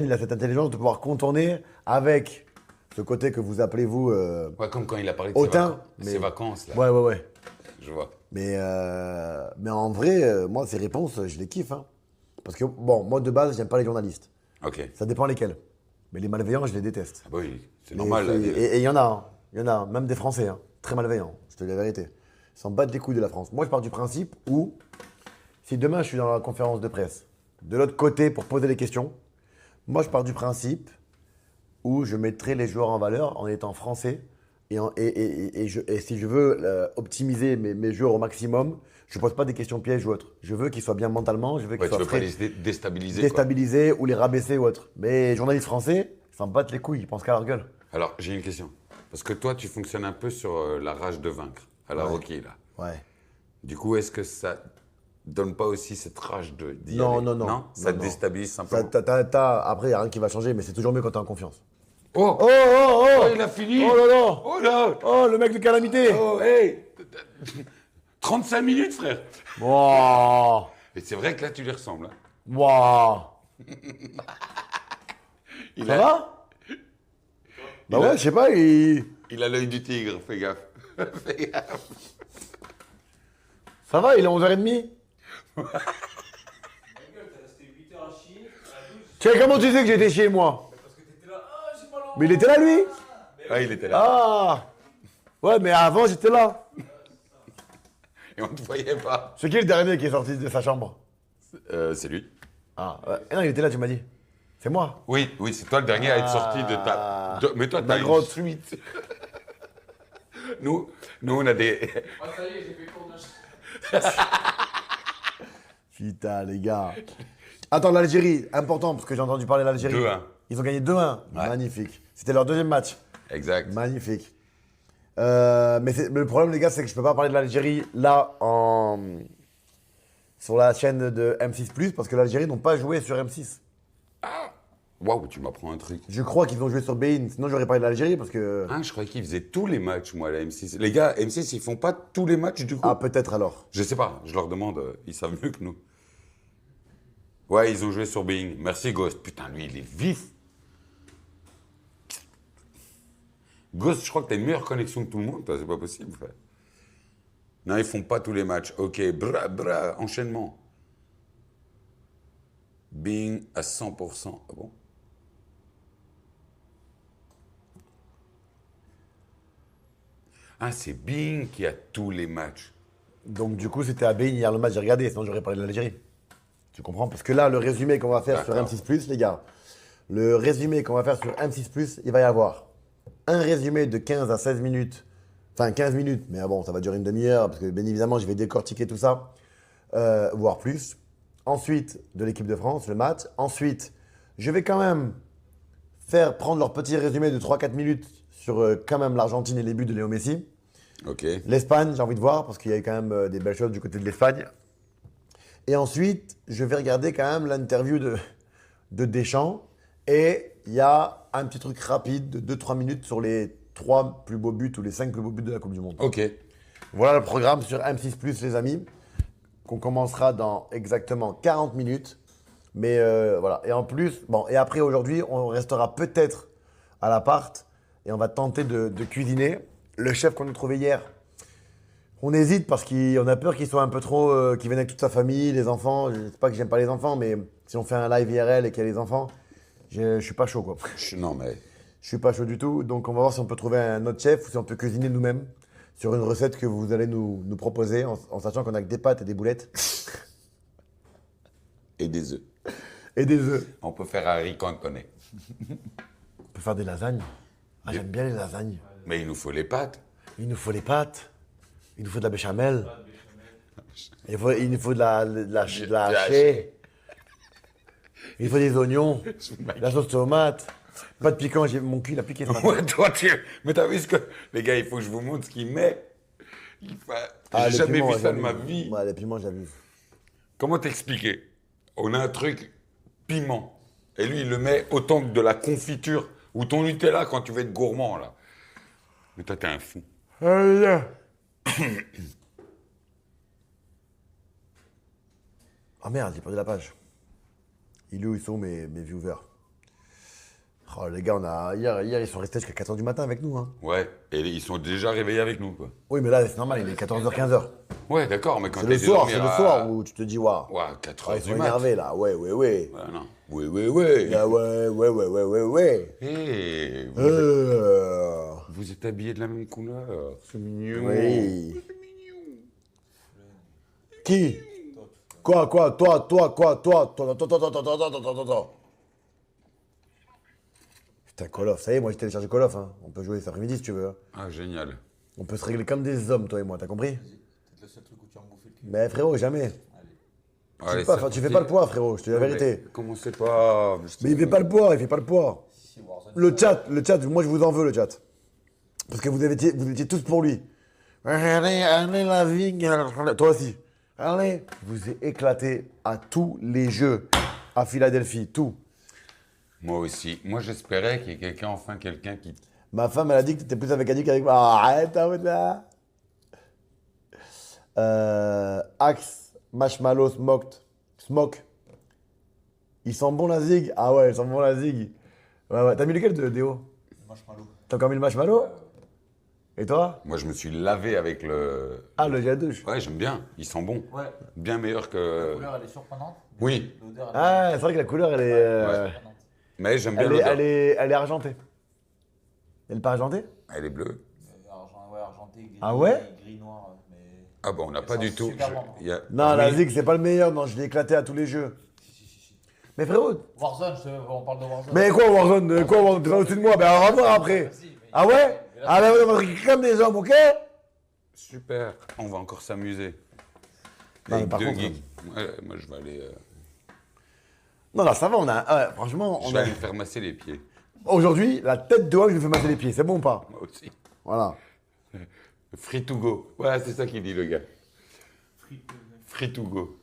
Il a cette intelligence de pouvoir contourner avec ce côté que vous appelez, vous, Ouais, comme quand il a parlé de hautain. ses vacances, là. Ouais, ouais, ouais. Je vois. Mais en vrai, moi, ces réponses, je les kiffe. Hein. Parce que, bon, moi, de base, j'aime pas les journalistes. Ok. Ça dépend lesquels. Mais les malveillants, je les déteste. Ah bah oui, c'est Mais normal. Là. et il y en a, hein. Il y en a, même des Français, hein, très malveillants, je te dis la vérité. Ils s'en battent les couilles de la France. Moi, je pars du principe où, si demain je suis dans la conférence de presse, de l'autre côté pour poser les questions, moi, je pars du principe où je mettrai les joueurs en valeur en étant français. Et si je veux optimiser mes joueurs au maximum, je ne pose pas des questions pièges ou autres. Je veux qu'ils soient bien mentalement, je veux qu'ils Ouais, tu soient veux pas frais, les déstabiliser, quoi. déstabilisés ou les rabaisser ou autre. Mais les journalistes français, ils s'en battent les couilles, ils pensent qu'à leur gueule. Alors, j'ai une question. Parce que toi, tu fonctionnes un peu sur la rage de vaincre, à la Ouais. Rocky, là. Ouais. Du coup, est-ce que ça donne pas aussi cette rage d'y Non, aller? non, non. Non? Ça Non, te non. déstabilise simplement? Après, il n'y a rien qui va changer, mais c'est toujours mieux quand tu es en confiance. Oh! Oh, oh, Oh, oh! il a fini! Oh là là! Oh là! Oh, le mec de calamité! Oh, hey! 35 minutes, frère! Wouah! Et c'est vrai que là, tu lui ressembles. Hein. Wouah! Il Ça a, va? Bah Il ouais, a- je sais pas, il a l'œil du tigre, fais gaffe. Fais gaffe. ça va, il est 11h30? Ta gueule, t'es resté 8 heures à chier, à la douche, Tiens, comment tu sais que j'étais chez moi? parce que t'étais là, ah, j'ai pas l'envie. Mais il était là, lui? Ah, il était là. Ah! Ouais, mais avant, j'étais là. Et on ne te voyait pas. C'est qui le dernier qui est sorti de sa chambre? C'est lui. Ah, ouais. Non, il était là, tu m'as dit. C'est moi. Oui, oui, c'est toi le dernier à être sorti de ta. Mais toi, Ma t'as une grotte. suite. nous, on a des. Ah, ça y est, j'ai fait le tournage. Putain, les gars. Attends, l'Algérie, important, parce que j'ai entendu parler de l'Algérie. 2-1. Ils ont gagné 2-1. Ouais. Magnifique. C'était leur deuxième match. Exact. Magnifique. Mais le problème, les gars, c'est que je peux pas parler de l'Algérie là sur la chaîne de M6+, parce que l'Algérie n'ont pas joué sur M6. Waouh, tu m'apprends un truc. Je crois qu'ils ont joué sur Bein, sinon j'aurais parlé de l'Algérie, parce que... Hein, je croyais qu'ils faisaient tous les matchs, moi, à la M6. Les gars, M6, ils font pas tous les matchs du coup? Ah, peut-être alors. Je sais pas, je leur demande, ils savent mieux que nous. Ouais, ils ont joué sur Being. Merci, Ghost. Putain, lui, il est vif. Ghost, je crois que t'as une meilleure connexion que tout le monde, toi, c'est pas possible, frère. Non, ils font pas tous les matchs. Ok, enchaînement. Being à 100%. Ah bon? Ah, c'est Being qui a tous les matchs. Donc du coup, c'était à Bein hier le match, j'ai regardé, sinon j'aurais parlé de l'Algérie. Tu comprends? Parce que là, le résumé qu'on va faire sur D'accord. M6+, les gars, le résumé qu'on va faire sur M6+, il va y avoir un résumé de 15 à 16 minutes, enfin 15 minutes, mais bon, ça va durer une demi-heure, parce que bien évidemment, je vais décortiquer tout ça, voire plus. Ensuite, de l'équipe de France, le match. Ensuite, je vais quand même prendre leur petit résumé de 3-4 minutes sur quand même l'Argentine et les buts de Léo Messi. Ok. L'Espagne, j'ai envie de voir, parce qu'il y a quand même des belles choses du côté de l'Espagne. Et ensuite, je vais regarder quand même l'interview de Deschamps. Et il y a un petit truc rapide de 2-3 minutes sur les 3 plus beaux buts ou les 5 plus beaux buts de la Coupe du Monde. Ok. Voilà le programme sur M6+, les amis, qu'on commencera dans exactement 40 minutes. Mais voilà. Et en plus, bon, et après aujourd'hui, on restera peut-être à l'appart et on va tenter de cuisiner. Le chef qu'on a trouvé hier, on hésite parce qu'on a peur qu'il soit un peu trop, qu'il vienne avec toute sa famille, les enfants. Je ne sais pas que j'aime pas les enfants, mais si on fait un live IRL et qu'il y a les enfants, je suis pas chaud, quoi. Non, mais. Je suis pas chaud du tout. Donc on va voir si on peut trouver un autre chef ou si on peut cuisiner nous-mêmes sur une recette que vous allez nous proposer en sachant qu'on a que des pâtes et des boulettes Et des œufs. et des œufs. On peut faire un riz cantonné. On peut faire des lasagnes. Ah, j'aime bien les lasagnes. Mais il nous faut les pâtes. Il nous faut les pâtes. Il nous faut de la béchamel. Il nous faut de la hachée. Il nous faut des oignons. La sauce tomate. Pas de piquant, mon cul il a piqué ce matin. Ouais, toi, mais t'as vu ce que. Les gars, il faut que je vous montre ce qu'il met. Ah, J'ai les jamais piments, vu ça de j'abuse. ma vie. Ouais, les piments, j'abuse. Comment t'expliquer? On a un truc piment. Et lui, il le met autant que de la confiture ou ton Nutella quand tu veux être gourmand, là. Mais toi, t'es un fou. Allez, là. Ah merde, j'ai perdu la page. Il est où ils sont mes viewers? Oh, les gars, hier, ils sont restés jusqu'à 4h du matin avec nous. Hein. Ouais, et ils sont déjà réveillés avec nous, quoi. Oui, mais là, c'est normal, il est 14h, 15h. Ouais, d'accord, mais quand C'est t'es le soir, dormir c'est le à- soir où tu te dis, waouh. Ouais, 4 Ah, heures ils sont du mat. énervés là, ouais. Ouais, non. Ouais. Ah, ouais. Eh, vous êtes habillés de la même couleur. C'est mignon. Oui. Qui? Quoi, toi. Putain, Call of, ça y est, moi j'ai téléchargé Call of, hein. On peut jouer cet après-midi si tu veux. Hein. Ah, génial. On peut se régler comme des hommes, toi et moi, t'as compris? C'est le seul truc où tu vas me bouffer le cul. Mais frérot, jamais. Allez, Tu fais pas le poids, frérot, je te dis la vérité. Comment c'est pas. Mais il fait pas le poids. Si, Warzone, Le chat, moi je vous en veux le chat. Parce que vous étiez tous pour lui. Allez, la vie. Toi aussi. Allez, je vous ai éclaté à tous les jeux. À Philadelphie, tout. Moi aussi. Moi, j'espérais qu'il y ait quelqu'un qui. Ma femme, elle a dit que t'étais plus avec Annie qu'avec moi. Arrête, arrête là. Axe, Marshmallow, Smoke. Ils sont bons la zig. Ah ouais, ils sont bons la zig. Ouais. T'as mis lequel de Déo? marshmallow. T'as encore mis le marshmallow? Et toi? Moi, je me suis lavé avec le. Ah, le gel douche. Ouais, j'aime bien. Ils sont bons. Ouais, Bien meilleurs la que. couleur elle est surprenante. Oui. L'odeur Ah, c'est vrai que la couleur, elle est, surprenante. Mais j'aime bien elle est, l'odeur. elle est argentée. Elle est pas argentée? Elle est bleue. Argenté, gris, Ah ouais? gris noir. Mais... Ah bon, on n'a Ça pas sent du tout. super bon. il y a- Non, la Oui. zig, c'est pas le meilleur. Non, je l'ai éclaté à tous les jeux. Si. Mais frérot, Warzone, on parle de Warzone. mais quoi Warzone? Quoi Warzone? T'es pas au-dessus de moi? Ben, on va voir après. Vas-y, mais- Ah ouais? mais là, Ah ben, on va se comme des hommes, ok? Super. On va encore s'amuser. Non, mais Avec par 2 contre, gigs. Ouais, moi, je vais aller. Non, là, ça va, on a. Franchement, Je on vais a. aller me faire masser les pieds. Aujourd'hui, la tête de homme, je me fais masser les pieds. C'est bon ou pas? Moi aussi. Voilà. Free to go. Voilà, c'est ça qu'il dit, le gars. Free to go.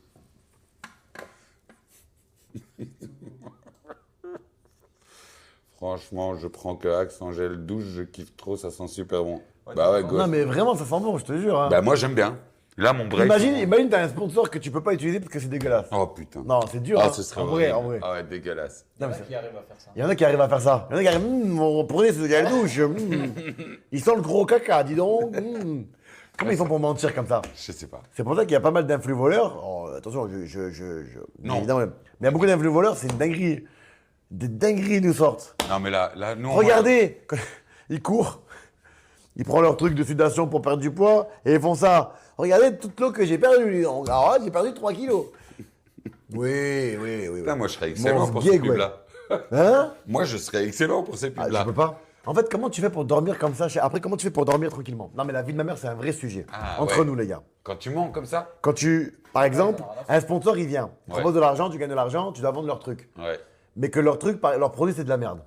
Franchement, je prends que Axe en gel douche, je kiffe trop, ça sent super bon. Bah ouais, gosse. Non, mais vraiment, ça sent bon, je te jure. Hein. Bah moi, j'aime bien. Là, mon break. Imagine, t'as un sponsor que tu peux pas utiliser parce que c'est dégueulasse. Oh putain. Non, c'est dur. Ah, hein. ce serait en vrai, horrible. en vrai. Ah ouais, dégueulasse. Il y en Non, a mais qui arrivent à faire ça. Il y en a qui arrivent à faire ça. Il y en a qui arrivent, on prenait ce gel douche. Il sent le gros caca, dis donc. Comment ils font pour mentir comme ça? Je sais pas. C'est pour ça qu'il y a pas mal d'influx voleurs. Oh, attention, Non. Évidemment, mais il y a beaucoup d'influx voleurs, c'est une dinguerie. Des dingueries nous sortent. Non, mais là, nous. Regardez, quand ils courent, ils prennent leur truc de sudation pour perdre du poids et ils font ça. Regardez toute l'eau que j'ai perdue. Ah, j'ai perdu 3 kilos. Oui. Là, moi, je serais excellent Mon pour gig, ces pubs-là. Hein? Moi, je serais excellent pour ces Ah, pubs-là. je peux pas. En fait, comment tu fais pour dormir comme ça? Après, comment tu fais pour dormir tranquillement? Non, mais la vie de ma mère, c'est un vrai sujet. Ah, Entre ouais. nous, les gars. Quand tu mens comme ça. Quand par exemple, un sponsor, il vient, il Ouais. propose de l'argent, tu gagnes de l'argent, tu dois vendre leur truc. Ouais. Mais que leur truc, leur produit, c'est de la merde.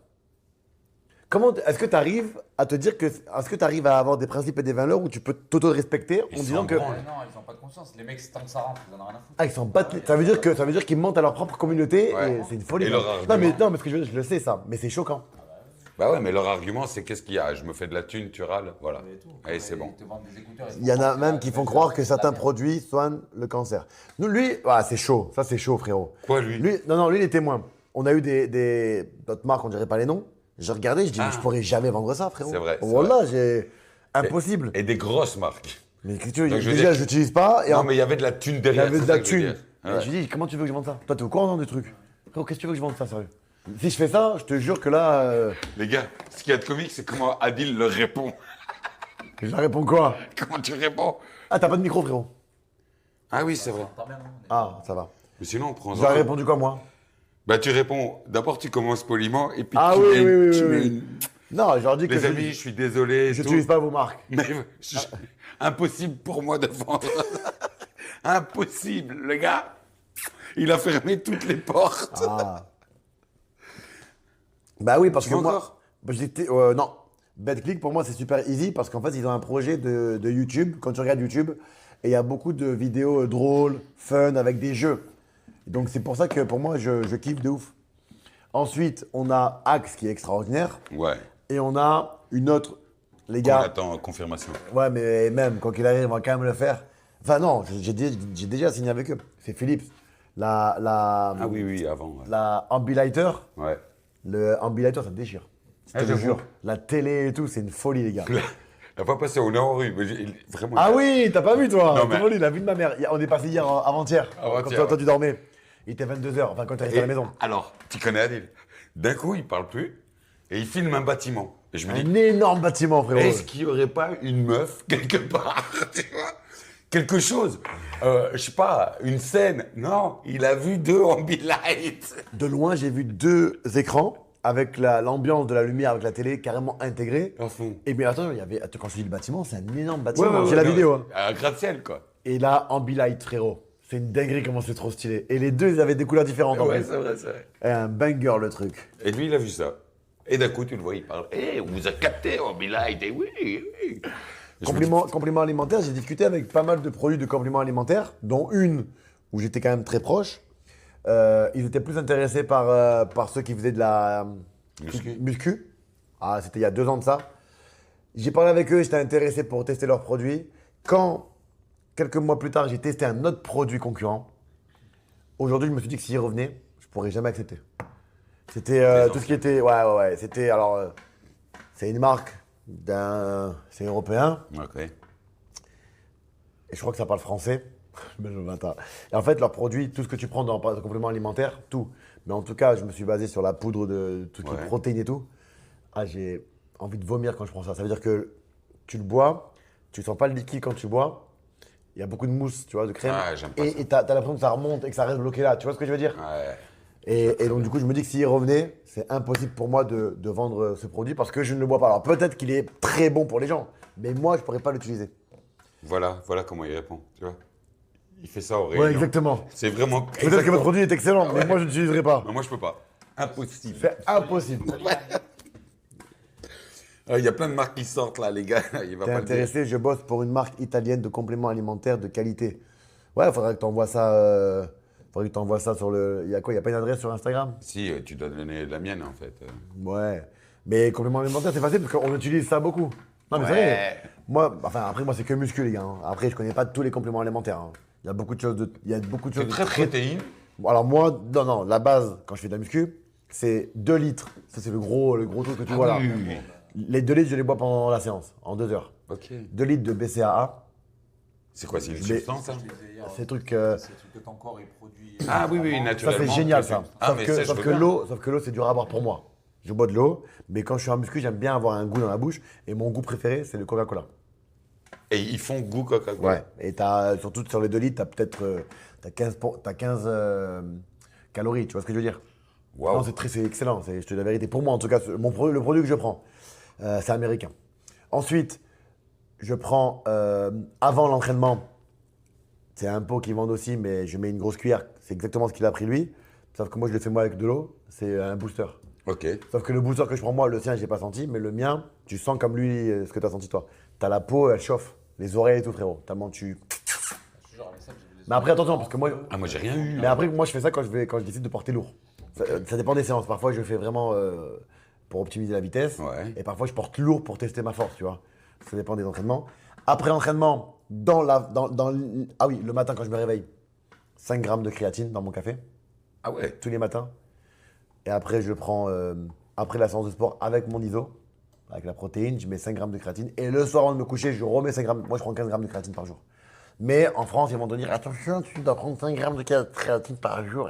Est-ce que tu arrives à te dire est-ce que tu arrives à avoir des principes et des valeurs où tu peux t'auto-respecter en Ils disant s'en que. branlent. Ouais, non, ils ont pas de conscience. Les mecs, tant que ça rentre, ils en ont rien à foutre. Ah, ils s'en battent. Ça veut dire qu'ils mentent à leur propre communauté Ouais. et c'est une folie. Et leur non, mais, argument. non, mais ce que je veux dire, je le sais ça, mais c'est choquant. Bah ouais, mais leur argument, c'est qu'est-ce qu'il y a? Je me fais de la thune, tu râles. Voilà. Et tout. Allez, c'est bon. Ils te vendent des écouteurs, Il y en a même qui font croire que certains produits soignent le cancer. Nous, lui, c'est chaud. Ça, c'est chaud, frérot. Quoi, lui? Non, lui, il est témoin. On a eu d'autres marques, on dirait pas les noms. J'ai regardé, je dis, mais je pourrais jamais vendre ça, frérot. C'est vrai, c'est Voilà, impossible. Et des grosses marques. Mais qu'est-ce que tu veux Donc, je veux déjà, dire- je l'utilise pas. Et Non, mais il y avait de la thune il y derrière. avait c'est de ça la que je veux thune. dire. Et Ouais. je lui dis, comment tu veux que je vende ça? Toi, t'es au courant du truc? Frérot, qu'est-ce que tu veux que je vende ça, sérieux? Si je fais ça, je te jure que là, Les gars, ce qu'il y a de comique, c'est comment Adil leur répond. je leur réponds quoi? Comment tu réponds? Ah, t'as pas de micro, frérot? Ah oui, c'est vrai. T'entends bien, non Ah, ça va. Mais sinon, on prend Je leur ai répondu quoi, moi? Bah, tu réponds. D'abord, tu commences poliment et puis Ah tu oui, mets oui, tu oui, mets oui. une- Non, je leur dis que Les amis, je suis désolé. je tout. n'utilise pas vos marques. Mais impossible pour moi de vendre. Impossible, le gars. Il a fermé toutes les portes. Ah. Bah oui, parce Tu que veux moi. encore Non. BetClick, pour moi, c'est super easy parce qu'en fait, ils ont un projet de YouTube. Quand tu regardes YouTube, et il y a beaucoup de vidéos drôles, fun, avec des jeux. Donc, c'est pour ça que pour moi, je kiffe de ouf. Ensuite, on a Axe qui est extraordinaire. Ouais. Et on a une autre. Les On gars. attend confirmation. Ouais, mais même, quand il arrive, on va quand même le faire. Enfin, non, j'ai déjà signé avec eux. C'est Philips. Ah oui, avant. Ouais. La Ambilighter. Ouais. Le Ambilighter, ça te déchire. Je Ah, te le j'avoue. jure. La télé et tout, c'est une folie, les gars. La fois passée, on est en rue. Mais vraiment. Ah oui, t'as pas vu, toi? Non, T'as mais- pas vu, il a vu de ma mère. On est passé hier, avant-hier. Avant-hier, Quand toi, tu dormais. Il était 22h, enfin, quand t'es resté à la maison. Alors, tu connais Adil. D'un coup, il parle plus et il filme un bâtiment. Et je me dis, Un énorme bâtiment, frérot. est-ce qu'il n'y aurait pas une meuf quelque part, tu vois? Quelque chose. Je sais pas, une scène. Non, il a vu 2 Ambilight. De loin, j'ai vu 2 écrans avec l'ambiance de la lumière, avec la télé carrément intégrée. À fond. Et bien, attends, quand je dis le bâtiment, c'est un énorme bâtiment. J'ai la non, vidéo. Hein. Un gratte-ciel, quoi. Et là, Ambilight, frérot. C'est une dinguerie comment c'est trop stylé. Et les deux, ils avaient des couleurs différentes en Ouais, plus. c'est vrai, c'est vrai. Et un banger, le truc. Et lui, il a vu ça. Et d'un coup, tu le vois, il parle. On vous a capté, Ambilight. Et oui, oui. Et je me dis, Compléments alimentaires, j'ai discuté avec pas mal de produits de compléments alimentaires, dont une où j'étais quand même très proche. Ils étaient plus intéressés par ceux qui faisaient de la muscu. Ah, c'était il y a 2 ans de ça. J'ai parlé avec eux, j'étais intéressé pour tester leurs produits. Quand, quelques mois plus tard, j'ai testé un autre produit concurrent, aujourd'hui, je me suis dit que s'il revenait, je pourrais jamais accepter. C'était tout ce qui était. Ouais. C'était. Alors, c'est une marque c'est européen. Ok. Et je crois que ça parle français. Mais je m'attends. Et en fait, leurs produits, tout ce que tu prends dans le complément alimentaire, tout. Mais en tout cas, je me suis basé sur la poudre de tout ce qui est Ouais. protéines et tout. Ah, j'ai envie de vomir quand je prends ça. Ça veut dire que tu le bois, tu sens pas le liquide quand tu bois. Il y a beaucoup de mousse, tu vois, de crème. Ah, j'aime pas ça. Et t'as l'impression que ça remonte et que ça reste bloqué là. Tu vois ce que je veux dire? Ouais. Et donc, du coup, je me dis que s'il revenait, c'est impossible pour moi de vendre ce produit parce que je ne le bois pas. Alors, peut-être qu'il est très bon pour les gens, mais moi, je ne pourrais pas l'utiliser. Voilà comment il répond, tu vois. Il fait ça au réunion. Ouais, exactement. C'est vraiment. Peut-être que votre produit est excellent, mais moi, je ne l'utiliserai pas. Non, moi, je peux pas. Impossible. C'est impossible. Il y a plein de marques qui sortent là, les gars. Il va T'es pas le dire. intéressé? Je bosse pour une marque italienne de compléments alimentaires de qualité. Ouais, il faudrait que tu envoies ça. Faudrait que tu envoies ça sur le. Il y a quoi? Il n'y a pas une adresse sur Instagram? Si, tu dois donner la mienne en fait. Ouais. Mais compléments alimentaires, c'est facile parce qu'on utilise ça beaucoup. Non, mais c'est Ouais. vrai. Moi, enfin, après, moi, c'est que muscu, les gars. Hein. Après, je connais pas tous les compléments alimentaires. Hein. Il y a beaucoup de choses C'est de très protéine. Bon, alors moi, non, la base, quand je fais de la muscu, c'est 2 litres. Ça, c'est le gros truc que tu vois là. oui. Les 2 litres, je les bois pendant la séance, en 2 heures. Ok. 2 litres de BCAA, C'est quoi, c'est une Mais- substance ça? Je te disais hier, ces trucs. c'est le truc que ton corps il produit. Ah oui, avant. Ça, naturellement. c'est génial, ça. Ah, mais ça, je sauf veux que bien. l'eau, c'est dur à boire pour moi. Je bois de l'eau, mais quand je suis en muscu, j'aime bien avoir un goût dans la bouche. Et mon goût préféré, c'est le Coca-Cola. Et ils font goût Coca-Cola. Ouais. Et surtout sur les 2 litres, t'as peut-être t'as 15 calories, tu vois ce que je veux dire? Waouh. Non, c'est excellent, je te dis la vérité. Pour moi, en tout cas, le produit que je prends, c'est américain. Ensuite, je prends, avant l'entraînement, c'est un pot qu'ils vendent aussi, mais je mets une grosse cuillère. C'est exactement ce qu'il a pris lui. Sauf que moi, je le fais moi avec de l'eau. C'est un booster. Ok. Sauf que le booster que je prends moi, le sien, je l'ai pas senti, mais le mien, tu sens comme lui ce que tu as senti toi. T'as la peau, elle chauffe. Les oreilles et tout, frérot. Tellement tu. Je te jure, avec ça, j'ai vu des Mais après, attention, parce que moi. Ah, moi, j'ai rien eu. Mais après, moi, je fais ça quand je décide de porter lourd. Ça dépend des séances. Parfois, je fais vraiment pour optimiser la vitesse. Ouais. Et parfois, je porte lourd pour tester ma force, tu vois. Ça dépend des entraînements. Après entraînement, ah oui, le matin quand je me réveille, 5 grammes de créatine dans mon café, Ah ouais. tous les matins. Et après, je le prends après la séance de sport avec mon ISO, avec la protéine, je mets 5 grammes de créatine. Et le soir avant de me coucher, je remets 5 grammes. Moi, je prends 15 grammes de créatine par jour. Mais en France, ils vont te dire attention, tu dois prendre 5 grammes de créatine par jour.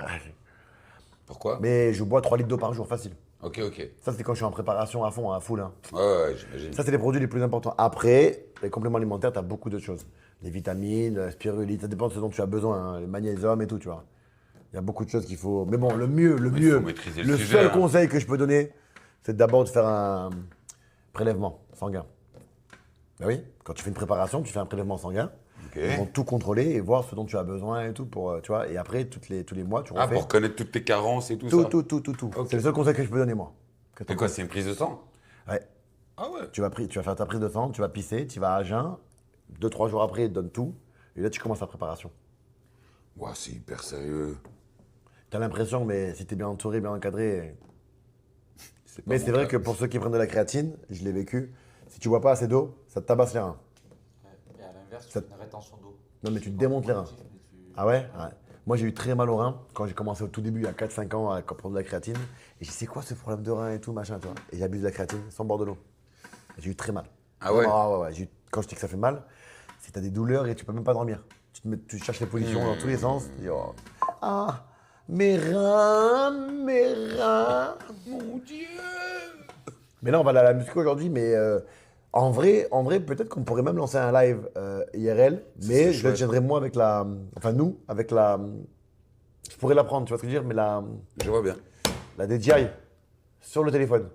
Pourquoi? Mais je bois 3 litres d'eau par jour, facile. Ok. Ça, c'est quand je suis en préparation à fond, à full. Hein. Ouais, j'imagine. Ça, c'est les produits les plus importants. Après, les compléments alimentaires, tu as beaucoup d'autres choses. Les vitamines, la spirulite, ça dépend de ce dont tu as besoin. Hein. Le magnésium et tout, tu vois. Il y a beaucoup de choses qu'il faut. Mais bon, le mieux, faut maîtriser le sujet, seul hein. conseil que je peux donner, c'est d'abord de faire un prélèvement sanguin. Ben oui, quand tu fais une préparation, tu fais un prélèvement sanguin. Ok. Ils vont tout contrôler et voir ce dont tu as besoin et tout pour, tu vois. Et après, tous les mois, tu Ah, refais pour connaître toutes tes carences et tout, tout, ça. tout. Ok. C'est le seul conseil que je peux donner moi. C'est quoi, c'est une prise de sang? Ouais. Ah ouais. Tu vas faire ta prise de sang, tu vas pisser, tu vas à jeun. 2-3 jours après, ils te donnent tout. Et là, tu commences la préparation. Ouais, c'est hyper sérieux. T'as l'impression, mais si t'es bien entouré, bien encadré. pas Mais mon c'est vrai cas. que pour ceux qui prennent de la créatine, je l'ai vécu, si tu bois pas assez d'eau, ça te tabasse les reins. Ouais. Et à l'inverse, tu Ça- fais une rétention d'eau. Non, mais tu te démontes les reins. Mais tu- Ah ouais, ouais. Moi, j'ai eu très mal au rein quand j'ai commencé au tout début, il y a 4-5 ans, à prendre de la créatine. Et j'ai dit, c'est quoi ce problème de rein et tout, machin, tu vois. Et j'abuse de la créatine sans bord de l'eau. J'ai eu très mal. Ah ouais? Ouais. Quand je dis que ça fait mal, c'est que tu as des douleurs et tu peux même pas dormir. Tu cherches les positions dans tous les sens. Tu dis, oh. Ah, mes reins. Mon Dieu! Mais là, on va aller à la muscu aujourd'hui, mais en vrai, peut-être qu'on pourrait même lancer un live IRL, mais je le tiendrai moi avec la... Enfin, nous, avec la... Je pourrais la prendre, tu vois ce que je veux dire, mais Je vois bien. la DJI sur le téléphone.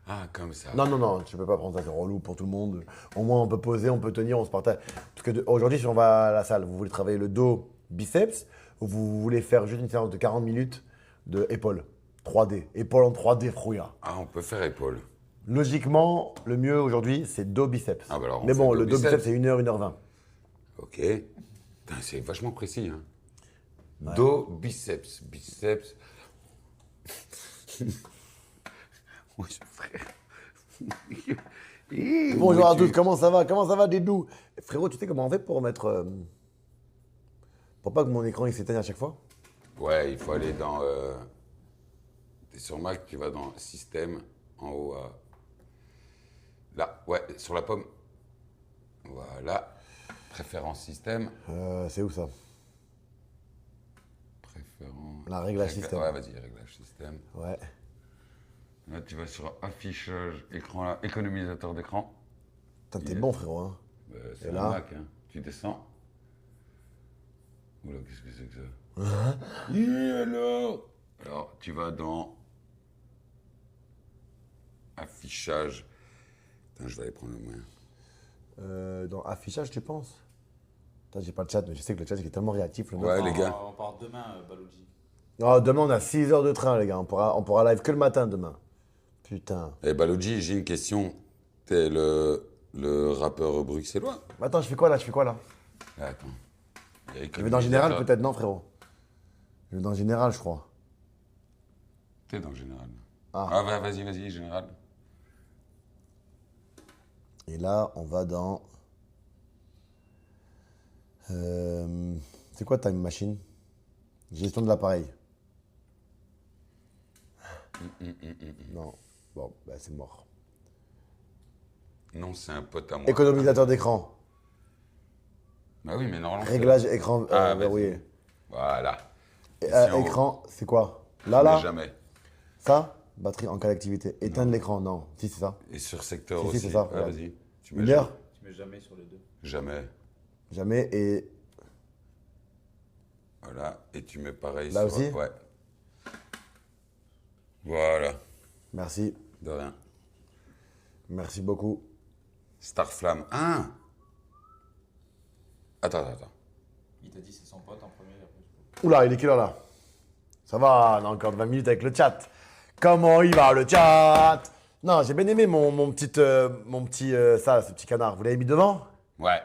Ah, comme ça. Non, tu peux pas prendre ça, c'est relou pour tout le monde. Au moins, on peut poser, on peut tenir, on se partage. Parce que aujourd'hui, si on va à la salle, vous voulez travailler le dos, biceps, ou vous voulez faire juste une séance de 40 minutes de épaules 3D. Épaules en 3D, frouillard. Ah, on peut faire épaule. Logiquement, le mieux aujourd'hui, c'est dos biceps. Ah, bah alors, on mais fait bon, dos le dos biceps. biceps, c'est 1h, 1h20. Ok. Putain, c'est vachement précis. Hein. Dos, biceps. Biceps. Oui, frère. Bonjour à tous, comment ça va? Comment ça va, Dédou? Frérot, tu sais comment on fait pour mettre. Pour pas que mon écran il s'éteigne à chaque fois? Ouais, il faut aller dans... T'es sur Mac, tu vas dans Système, en haut à... Là, ouais, sur la pomme. Voilà. Préférence système. C'est où ça? Préférence... La réglage système. Ouais, vas-y, réglage système. Ouais. Là, tu vas sur affichage, écran, là, économisateur d'écran. Putain, t'es bon, frérot. Hein. C'est Et un là Mac, hein. Tu descends. Oula, qu'est-ce que c'est que ça? Et alors, tu vas dans affichage. Putain, je vais aller prendre le moyen. Dans affichage, tu penses? Putain, j'ai pas le chat, mais je sais que le chat il est tellement réactif. Le Ouais, meuf. les gars. On part demain, Balogi. Oh, demain, on a 6 heures de train, les gars. On pourra live que le matin demain. Putain. Eh, Balogi, j'ai une question. T'es le rappeur bruxellois? Attends, je fais quoi là? Ah, attends. Je vais dans Général, peut-être, non, frérot? Je vais dans Général, je crois. T'es dans Général. Ah. Ouais, vas-y, Général. Et là, on va dans. C'est quoi Time Machine? Gestion de l'appareil. Non. Bon, bah c'est mort. Non, c'est un pote à moi. Économisateur d'écran. Bah oui, mais normalement. Réglage écran Ah, vas-y. verrouillé. Voilà. Et, Ici, en haut. écran, c'est quoi? Mais Là jamais. Ça? Batterie en cas d'activité. Éteindre l'écran, non. Si, c'est ça. Et sur secteur Si, aussi. c'est ça, Ouais, regarde. vas-y. Tu mets Une heure? Tu mets jamais sur les deux. Jamais. Jamais. Et Voilà. Et tu mets pareil Là sur... aussi? Ouais. Voilà. merci. De rien. Merci beaucoup. Starflamme. Ah! Attends. Il t'a dit c'est son pote en premier. Après, Oula, il est quelle heure là? Ça va, on a encore 20 minutes avec le chat. Comment il va le chat? Non, j'ai bien aimé mon petit, ce petit canard. Vous l'avez mis devant? Ouais.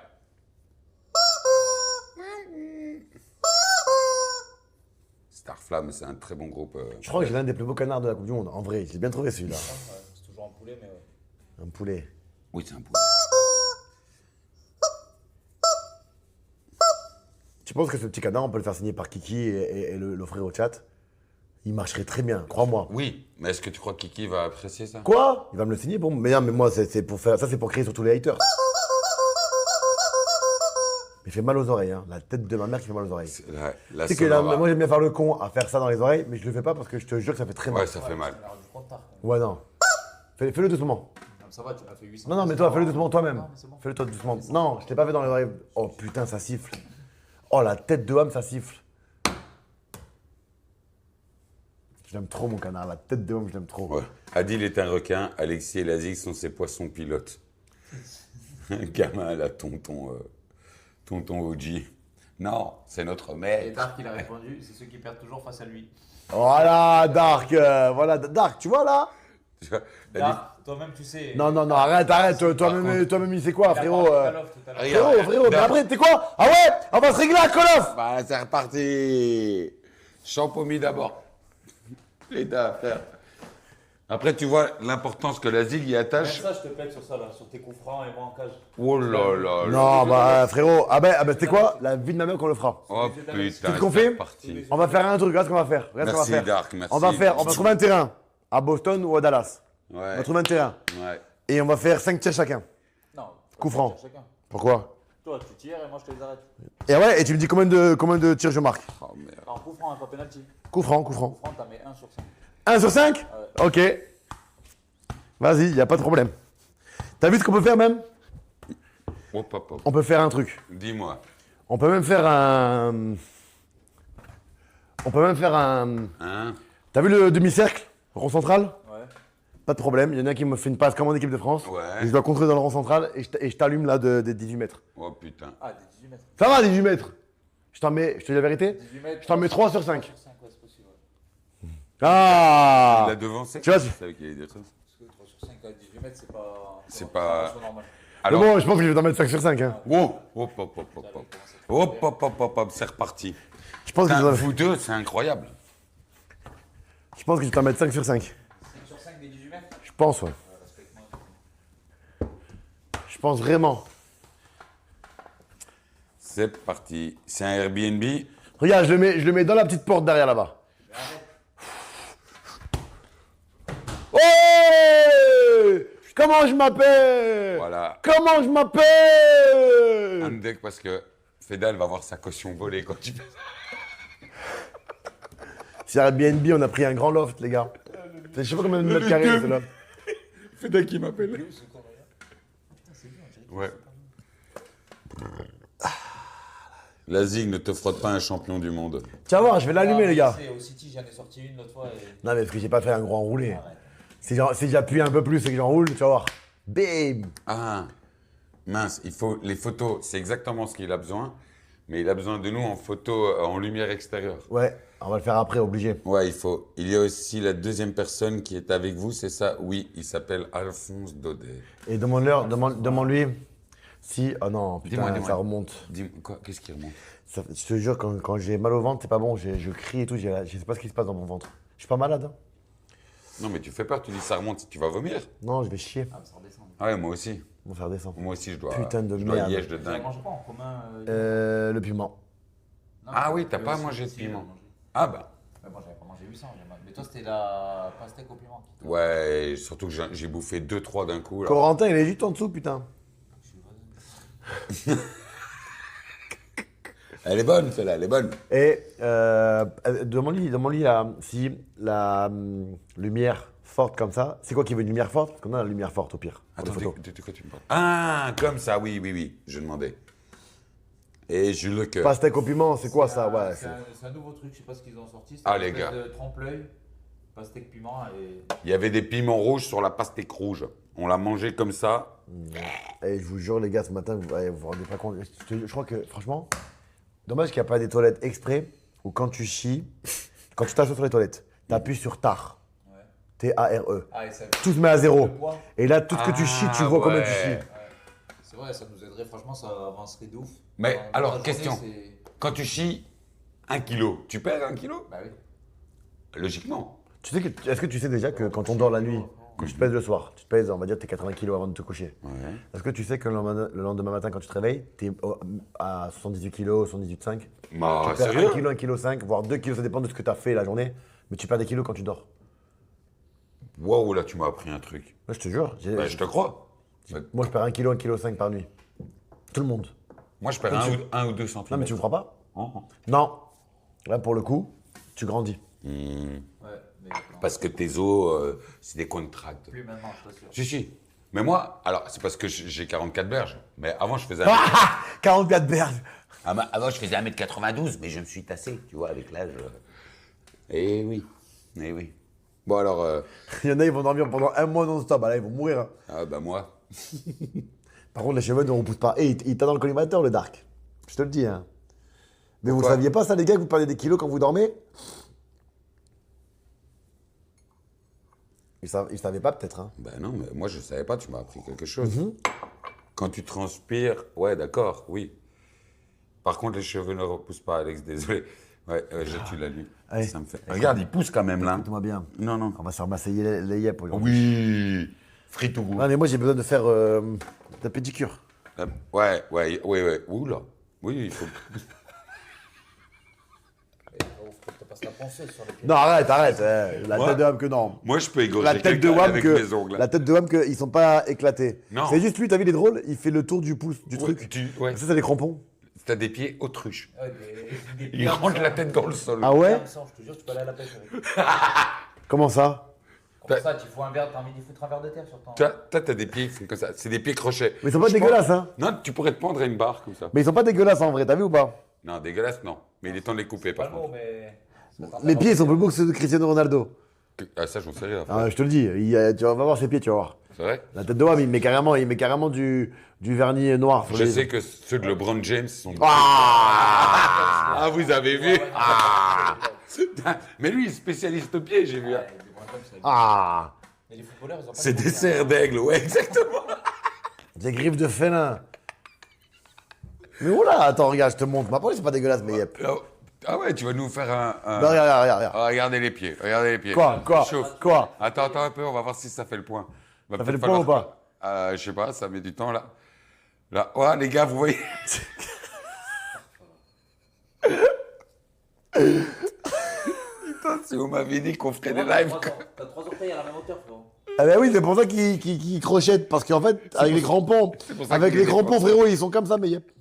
Starflamme, c'est un très bon groupe. Je crois que j'ai l'un des plus beaux canards de la Coupe du Monde. En vrai, je l'ai bien trouvé celui-là. c'est toujours un poulet, mais ouais. Un poulet. Oui, c'est un poulet. Tu penses que ce petit canard, on peut le faire signer par Kiki et l'offrir au chat? Il marcherait très bien, crois-moi. Oui, mais est-ce que tu crois que Kiki va apprécier ça? Quoi? Il va me le signer? Bon, mais non, mais moi, c'est pour faire. Ça, c'est pour créer sur tous les haters. Mais il fait mal aux oreilles, hein. La tête de ma mère qui fait mal aux oreilles. La Tu sais que là, Sonora. moi, j'aime bien faire le con à faire ça dans les oreilles, mais je le fais pas parce que je te jure que ça fait très mal. Ouais, ça fait mal. Ça a l'air du comptard. Ouais, non. Fais-le doucement. Non, ça va, tu m'as fait 800. Non, mais toi, fais-le doucement toi-même. Non, mais c'est bon. Fais-le toi doucement. Non, je t'ai pas fait dans les oreilles. Oh putain, ça siffle. Oh, la tête de homme, ça siffle. Je l'aime trop, mon canard. La tête de homme, je l'aime trop. Ouais. Adil est un requin, Alexis et Lazik sont ses poissons pilotes. Un gamin là, tonton OG. Non, c'est notre Et maître. Dark, il a répondu c'est ceux qui perdent toujours face à lui. Voilà, Dark. Voilà, Dark, tu vois là? Tu vois, Adil- Dark, toi-même, tu sais. Non, arrête. contre- Toi-même, il sait quoi, Il a frérot? parlé de Call of tout à l'heure. Regarde. Frérot, mais après, t'es quoi? Ah ouais? On va se régler à Call of! Bah, c'est reparti. Champomis d'abord. Les deux à faire. Après, tu vois l'importance que la zig y Même attache. ça, je te pète sur ça, là, sur tes coups francs et moi en cage. Oh là là là. Non, bah frérot. Ah ben, c'était quoi? La vie de ma mère qu'on le fera. Oh Tu putain, sais ce qu'on fait c'est parti. On va faire un truc, regarde ce qu'on va faire. Regarde ce qu'on va Merci faire. Dark, merci. On va trouver un terrain à Boston ou à Dallas. On va Ouais, trouver un terrain. ouais. Et on va faire 5 tirs chacun. Non. Coup franc. Chacun. Pourquoi? Toi, tu tires et moi, je te les arrête. Et ouais, et tu me dis combien de tirs je marque? Oh merde. En coup franc, hein, pas penalty. Coup franc, coup franc. Coup franc, t'en mets 1 sur 5. 1 sur 5? Ok. Vas-y, y a pas de problème. T'as vu ce qu'on peut faire même? Hop, hop, hop. On peut faire un truc. Dis-moi. On peut même faire un. Hein? T'as vu le demi-cercle? Rond central? Ouais. Pas de problème. Il y en a qui me fait une passe comme en équipe de France. Ouais. Et je dois contrôler dans le rond central et je t'allume là des 18 mètres. Oh putain. Ah, des 18 mètres. Ça va, 18 mètres? Je te dis la vérité? 18 mètres. Je t'en mets 3 sur 5. Sur 5, ouais, c'est possible. Ouais. Ah! Il a devancé. Tu vois, je savais qu'il allait dire ça. Parce que 3 sur 5 à 18 mètres, c'est pas. C'est pas- normal. Mais Alors, bon, je pense que je vais t'en mettre 5 sur 5. Hein. wow. Hop, hop, hop, hop, hop. Hop, hop, hop, hop, hop, c'est reparti. Je pense que Putain, je vous deux, c'est incroyable. vais t'en mettre 5 sur 5. 5 sur 5 des 18 mètres. Je pense, ouais. Respecte-moi. Je pense vraiment. C'est parti. C'est un Airbnb. Regarde, je le mets dans la petite porte derrière là-bas. Oh! Comment je m'appelle? Voilà. Comment je m'appelle? Un deck parce que Fedal va voir sa caution volée quand tu fais ça. Sur Airbnb, on a pris un grand loft, les gars. Je sais pas combien de mètres carrés c'est là. Fedal qui m'appelle. Ouais. La zig ne te frotte pas un champion du monde. Tu vas voir, je vais l'allumer, les gars. Au City, j'en ai sorti une l'autre fois. Et... Non, mais parce que j'ai pas fait un grand enroulé. Arrête. Si j'appuie un peu plus et que j'enroule, tu vas voir. Bim! Ah, mince, il faut les photos, c'est exactement ce qu'il a besoin, mais il a besoin de nous en photo, en lumière extérieure. Ouais, on va le faire après, obligé. Ouais, il faut. Il y a aussi la deuxième personne qui est avec vous, c'est ça? Oui, il s'appelle Alphonse Daudet. Et demande-lui si. Oh non, putain, Dis-moi. ça remonte. Dis-moi, quoi? Qu'est-ce qui remonte? Je te jure, quand j'ai mal au ventre, c'est pas bon. Je crie et tout, je sais pas ce qui se passe dans mon ventre. Je suis pas malade, hein. Non, mais tu fais peur, tu dis ça remonte, tu vas vomir. Non, je vais chier. Ah, ça redescend. Ah ouais, moi aussi. On va faire descendre. Moi aussi, je dois. Putain de je dois merde. liège de Vous dingue. mangez pas en commun Le piment. Non, Ah oui, t'as eux pas aussi, mangé de si, piment. j'ai mangé. Ah bah. Mais bon, j'avais pas mangé 800. Mais toi, c'était la pastèque au piment. qui te- Ouais, surtout que j'ai bouffé 2-3 d'un coup. Là. Corentin, il est juste en dessous, putain. Elle est bonne, celle-là, elle est bonne. Et demande-lui si la lumière forte comme ça, c'est quoi qui veut une lumière forte? Parce qu'on a la lumière forte au pire. Pour les Attends, photos. de quoi tu me parles? Ah, comme ça, oui, je demandais. Et Jules Le Cœur. Pastèque au piment, c'est quoi ça? Ouais, C'est un nouveau truc, je sais pas ce qu'ils ont sorti. C'est Ah, une les espèce gars. de trempe-l'œil, pastèque piment et. Il y avait des piments rouges sur la pastèque rouge. On l'a mangé comme ça. Et je vous jure, les gars, ce matin, vous vous rendez pas compte. Je crois que, franchement, dommage qu'il n'y a pas des toilettes exprès où quand tu chies, quand tu t'assois sur les toilettes, tu appuies sur TAR. Ouais. T-A-R-E. Ah, et ça. Tout se met à zéro. Le poids. Et là, tout ce que tu chies, tu vois combien tu ouais. chies. Ouais. C'est vrai, ça nous aiderait, franchement, ça avancerait de ouf. Mais Dans la alors, journée, question. c'est- Quand tu chies 1 kilo, tu pèses 1 kilo? Bah oui. Logiquement. Tu sais est-ce que tu sais déjà que quand on dort la nuit, quand tu te pèses le soir, tu te pèses, on va dire, tes 80 kilos avant de te coucher. Ouais. Est-ce que tu sais que le lendemain matin, quand tu te réveilles, tu es à 78 kilos, 78,5 Bah, Tu perds sérieux? 1 kilo, 1,5 kg, voire 2 kilos, ça dépend de ce que tu as fait la journée, mais tu perds des kilos quand tu dors. Waouh, là, tu m'as appris un truc. Moi, je te jure. Bah, je te crois. Moi, je perds 1 kg, 1,5 kg par nuit. Tout le monde. Moi, je perds Comme 1 ou 2 centimètres. Non, mais tu me crois pas? Oh. Non. Là, pour le coup, tu grandis. Ouais, mais. Parce que tes os, c'est des contracts. Plus maintenant, je t'assure. Si. Mais moi, alors, c'est parce que j'ai 44 berges. Mais avant, je faisais. Ah 44 berges. Avant, je faisais 1m92, mais je me suis tassé, tu vois, avec l'âge. Eh oui. Eh oui. Bon, alors. Il y en a, ils vont dormir pendant un mois non-stop. Ah, là, ils vont mourir. Hein. Ah, bah, moi. Par contre, les cheveux ne repoussent pas. Et il t'a dans le collimateur, le dark. Je te le dis. Hein. Mais Pourquoi vous saviez pas ça, les gars, que vous perdez des kilos quand vous dormez? Ils savaient pas, peut-être. Hein. Ben non, mais moi, je savais pas, tu m'as appris quelque chose. Quand tu transpires, ouais, d'accord, oui. Par contre, les cheveux ne repoussent pas, Alex, désolé. Ouais, tu l'as lu. Ouais. Ça me fait... Regarde, il pousse quand même là. Écoute-moi bien. Non, non. On va se faire masser les yeux aujourd'hui. Oui. Frites au goût. Non, mais moi, j'ai besoin de faire de la pédicure. Ouais. Oula. Oui, il faut. Faut que tu passes la ponceuse sur les pieds. Non, arrête. La Moi- tête de Wham que non. Moi, je peux égorger La tête de quelqu'un Wham avec que. mes ongles. La tête de Wham que ils sont pas éclatés. Non. C'est juste lui, t'as vu, il est drôle, il fait le tour du pouce, du Ouais, truc. ouais. Ça, c'est des crampons. T'as des pieds autruches. Ouais, des Il rentre la tête dans le sol. Ah ouais? Je te jure, tu peux aller à la pêche avec. Comment ça? Comme ça, tu fous un verre, t'as envie d'y foutre un verre de terre sur ton. Toi, t'as des pieds qui font comme ça. C'est des pieds crochets. Mais ils sont pas Je dégueulasses, pense- hein? Non, tu pourrais te prendre à une barre comme ça. Mais ils sont pas dégueulasses en vrai, t'as vu ou pas? Non, dégueulasse, non. Mais il est temps de les couper, Pas par le mot, contre. mais. Mes pieds, ils sont plus beaux que ceux de Cristiano Ronaldo. Ah, ça, j'en sais rien. Ah, je te le dis, tu vas voir ses pieds, tu vas voir. C'est vrai? La tête de Wham, il met carrément du vernis noir. sur Je les- sais que ceux de LeBron James sont. Ah, Ah, vous avez vu? Ah Mais lui, il est spécialiste pieds, j'ai vu. hein. Ah, Mais les footballeurs, ils ont pas C'est de des serres d'aigle, ouais, exactement. des griffes de félin. Mais oula, attends, regarde, je te montre. Ma police, c'est pas dégueulasse, mais yep. Ah ouais, tu vas nous faire un... Non, regarde. Ah, regardez les pieds, regardez les pieds. Quoi Chauffe. Quoi? Attends un peu, on va voir si ça fait le point. Va Ça fait peut-être le point ou falloir pas? Je sais pas, ça met du temps là. Là, ouais, les gars, vous voyez. Putain, si vous m'aviez dit qu'on ferait des lives. T'as 3 orteils à la même hauteur, frérot. Ah bah oui, c'est pour ça qu'ils crochettent. Parce qu'en fait, avec les crampons, pour ça avec qu'il les les crampons, dépense. frérot, ils sont comme ça, mais yep.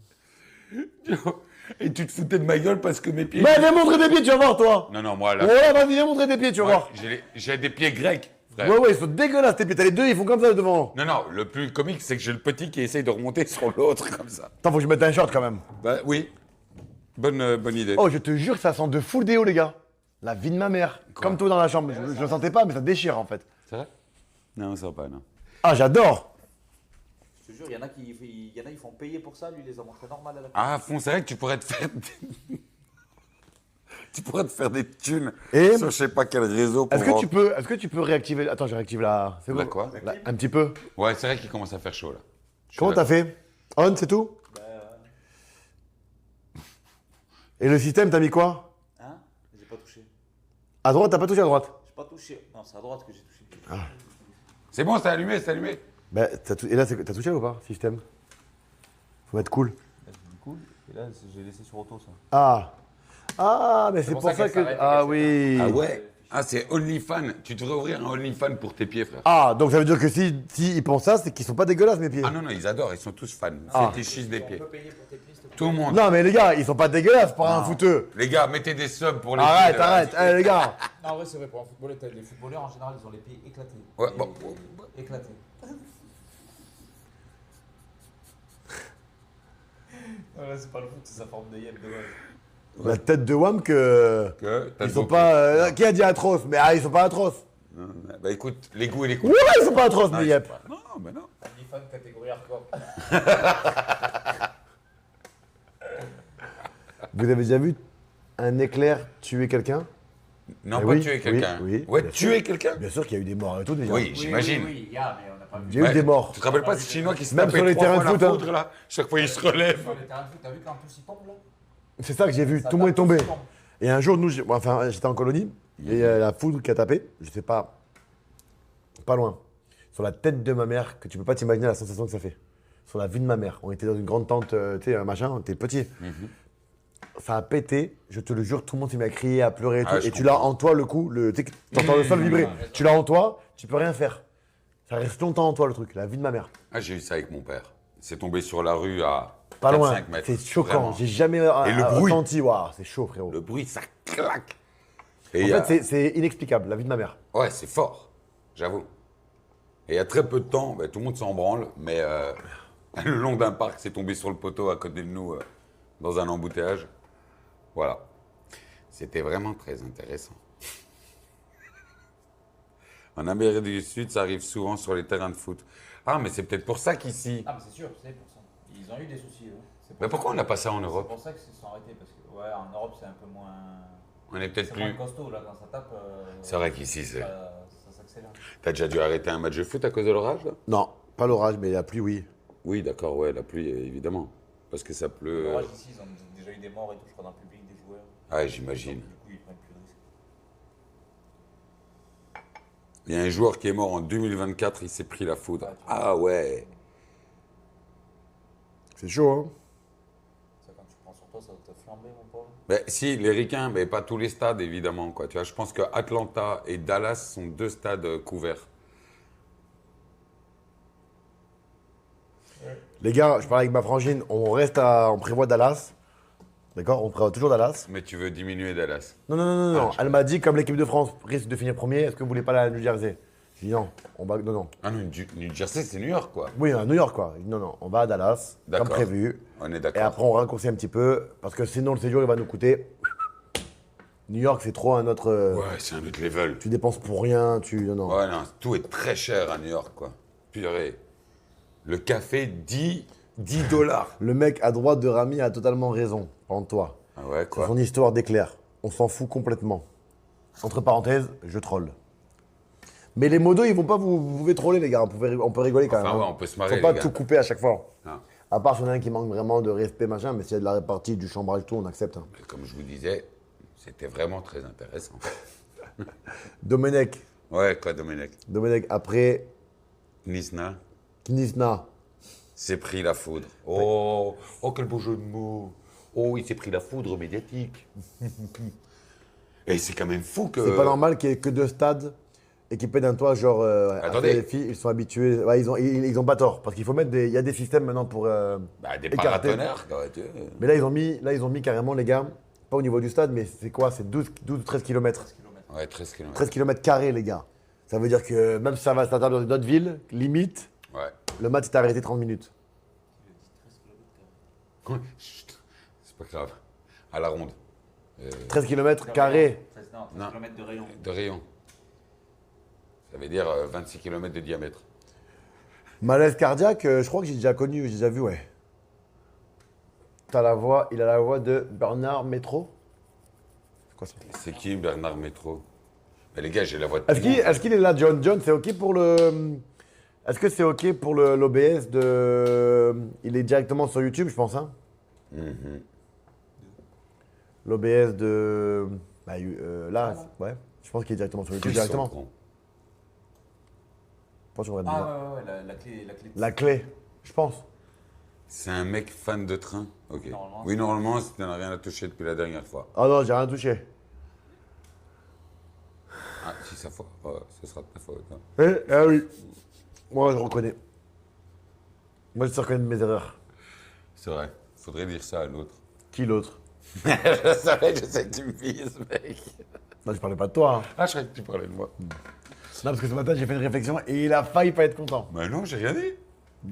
Et tu te foutais de ma gueule parce que mes pieds. Bah, viens montrer tes pieds, tu vas voir, toi. Non, moi là. Ouais, vas-y, viens montrer tes pieds, tu vas Ouais, voir. j'ai des pieds grecs, frère. Ouais, ils sont dégueulasses, tes pieds. T'as les deux, ils font comme ça devant. Non, le plus comique, c'est que j'ai le petit qui essaye de remonter sur l'autre comme ça. Attends, faut que je mette un short quand même. Bah oui. Bonne idée. Oh, je te jure que ça sent de fou le déo, les gars. La vie de ma mère. Comme toi dans la chambre. Je le sentais pas, mais ça déchire en fait. C'est vrai? Non, ça va pas, non. Ah, j'adore. Je te jure, il y en a ils font payer pour ça, lui, il les a montrés normal à la Ah, fond, c'est vrai que tu pourrais te faire. Tu pourrais te faire des thunes Et sur je sais pas quel réseau pour Est-ce que tu peux réactiver. Attends, je réactive la. C'est La bon quoi? Un petit peu. Ouais, c'est vrai qu'il commence à faire chaud là. Comment t'as fait? On, c'est tout? Et le système, t'as mis quoi? Hein? J'ai pas touché. À droite, t'as pas touché à droite? J'ai pas touché. Non, c'est à droite que j'ai touché. C'est bon, c'est allumé, c'est allumé. Bah, et là, t'as touché ou pas, système? Faut mettre cool. Cool. Et là, j'ai laissé sur auto, ça. Ah, mais c'est pour ça qu'elle que. s'arrête et Ah qu'elle oui. Ah ouais? Ah, c'est OnlyFans. Tu devrais ouvrir un OnlyFans pour tes pieds, frère. Ah, donc ça veut dire que si ils pensent ça, c'est qu'ils sont pas dégueulasses, mes pieds. Ah non, ils adorent, ils sont tous fans. Ah. Fétichistes des pieds. On peut payer pour tes pieds, s'il te plaît. Tout le monde. Non, mais les gars, ils sont pas dégueulasses par un fouteux. Les gars, mettez des subs pour les Arrête, pieds, là. arrête. Eh, les gars. Non, en vrai, c'est vrai, pour un footballeur, les footballeurs, en général, ils ont les pieds éclatés. Ouais, Et- bon. Éclatés. Ouais, c'est pas le foot, c'est sa forme de yep de base. La tête de Wham que. Que t'as Ils le sont beau pas. pied. Qui a dit atroces? Mais ils sont pas atroces. Non, bah écoute, les goûts et les coups. Ouais, ils sont pas atroces, mais yep. Non, bah non. OnlyFans catégorie hardcore. Vous avez déjà vu un éclair tuer quelqu'un? Non, Eh pas oui, tuer quelqu'un. oui, Ouais, bien tuer quelqu'un. Bien sûr qu'il y a eu des morts et tout déjà. Oui, j'imagine. Oui, il y a, mais on n'a pas vu. Il y a eu des morts. Tu te rappelles pas de ce Chinois qui se Même tapait sur les 3 terrains fois de la foot, hein. foudre, là? Chaque fois, il se relève. Sur les terrains de foot, t'as vu quand tous ils tombent là? C'est ça que j'ai vu. Ça Tout le monde est tape, tombé. tous ils tombent. Et un jour, nous, j'étais en colonie et la foudre qui a tapé, je sais pas, pas loin, sur la tête de ma mère, que tu peux pas t'imaginer la sensation que ça fait. Sur la vue de ma mère. On était dans une grande tente, tu sais, un machin, on était petit. Ça a pété, je te le jure, tout le monde s'est mis à crier, à pleurer et tout. Ah, je Et tu l'as en toi le coup, tu entends le sol vibrer. Tu l'as en toi, tu peux rien faire. Ça reste longtemps en toi le truc, la vie de ma mère. Ah, j'ai eu ça avec mon père. C'est tombé sur la rue à Pas 4-5 loin, mètres. c'est choquant. Vraiment. J'ai jamais le bruit. ressenti, waouh, c'est chaud frérot. Le bruit, ça claque. Et En il y a- fait, c'est inexplicable, la vie de ma mère. Ouais, c'est fort, j'avoue. Et il y a très peu de temps, bah, tout le monde s'en branle, mais le long d'un parc, c'est tombé sur le poteau à côté de nous, dans un embouteillage. Voilà. C'était vraiment très intéressant. En Amérique du Sud, ça arrive souvent sur les terrains de foot. Ah, mais c'est peut-être pour ça qu'ici. Ah, mais c'est sûr, c'est pour ça. Ils ont eu des soucis, eux. C'est pour Mais ça. pourquoi on n'a pas ça en C'est Europe? pour ça qu'ils se sont arrêtés, parce que, ouais, en Europe, c'est un peu moins. On est peut-être C'est moins plus. costaud, là, quand ça tape. C'est vrai qu'ici, c'est. Ça s'accélère. T'as déjà dû arrêter un match de foot à cause de l'orage, là? Non, pas l'orage, mais la pluie, oui. Oui, d'accord, ouais, la pluie, évidemment. Parce que ça pleut. L'orage ici, ils ont déjà eu des morts et tout, je crois, dans le public, des joueurs. Ouais, j'imagine. Du coup, ils prennent plus de risques. Il y a un joueur qui est mort en 2024, il s'est pris la foudre. Ah ouais. C'est chaud, hein. Ça, quand tu prends sur toi, ça va te flamber, mon pauvre. Mais si, les Ricains, mais pas tous les stades, évidemment. Quoi. Tu vois, je pense que Atlanta et Dallas sont 2 stades couverts. Les gars, je parlais avec ma frangine, on prévoit Dallas. D'accord? On prévoit toujours Dallas. Mais tu veux diminuer Dallas. Non. Elle m'a dit, comme l'équipe de France risque de finir premier, est-ce que vous voulez pas la New Jersey? J'ai dit non, on va. Non. Ah non, New Jersey, c'est New York, quoi. Oui, à New York, quoi. J'ai dit, non, on va à Dallas, comme D'accord. prévu. On est Et d'accord. après, on raccourcit un petit peu, parce que sinon, le séjour, il va nous coûter. New York, c'est trop un autre. Ouais, c'est un autre level. Tu dépenses pour rien, Non. Ouais, non, tout est très cher à New York, quoi. Purée. Le café, 10 $. Le mec à droite de Rami a totalement raison, par toi. Ah ouais, C'est quoi. son histoire d'éclair. On s'en fout complètement. Entre parenthèses, je troll. Mais les modos, ils vont pas vous pouvez troller, les gars. On peut rigoler quand Enfin, même. ouais, hein. on peut se marrer, Faut pas les gars. tout couper à chaque fois. Ah. À part si on a un qui manque vraiment de respect, machin, mais s'il y a de la répartie, du chambrage, tout, on accepte. hein. Et comme je vous disais, c'était vraiment très intéressant. Domenech. Ouais, quoi, Domenech. Domenech, après, Nisna Knisna. s'est pris la foudre. Oh, quel beau jeu de mots. Oh, il s'est pris la foudre médiatique. Et c'est quand même fou que... C'est pas normal qu'il y ait que 2 stades équipés d'un toit, genre. Attendez. après, les filles, ils sont habitués. Ouais, ils ont pas tort. Parce qu'il faut mettre des. Il y a des systèmes maintenant pour. Bah, des écarter. paratonnerres, quoi. Tu vois. Mais là, ils ont mis carrément, les gars, pas au niveau du stade, mais c'est quoi? C'est 12 ou 13 km. Ouais, 13 km. 13 km carrés, les gars. Ça veut dire que même si ça va s'attarder dans une autre ville, limite, Ouais. le match est arrêté 30 minutes. Chut, c'est pas grave. À la ronde. 13 km carrés. 13 Non. km de rayon. De rayon. Ça veut dire 26 km de diamètre. Malaise cardiaque, je crois que j'ai déjà connu, j'ai déjà vu, ouais. Il a la voix de Bernard Métro. C'est quoi ça? C'est qui Bernard Métro? Mais les gars, j'ai la voix de Est-ce tout le monde. qu'il est là, John? John, c'est OK pour le. Est-ce que c'est OK pour l'OBS de. Il est directement sur YouTube, je pense, hein? Mhm. L'OBS de. Bah, là, ouais. Je pense qu'il est directement sur YouTube, Ils sont directement. cons. Je pense qu'on va dire. Ah ouais, la clé. La clé, je pense. C'est un mec fan de train? Ok. Normalement, Oui, normalement, si tu n'as rien à toucher depuis la dernière fois. Ah non, j'ai rien touché. Ah, si ça fois, ce sera de ta faute. hein. Ah oui. Moi, je reconnais. Moi, je sais reconnaître mes erreurs. C'est vrai. Faudrait dire ça à l'autre. Qui l'autre? je sais que tu me vises, mec. Non, je parlais pas de toi. hein. Ah, je croyais que tu parlais de moi. Non, parce que ce matin, j'ai fait une réflexion et il a failli pas être content. Mais non, j'ai rien dit.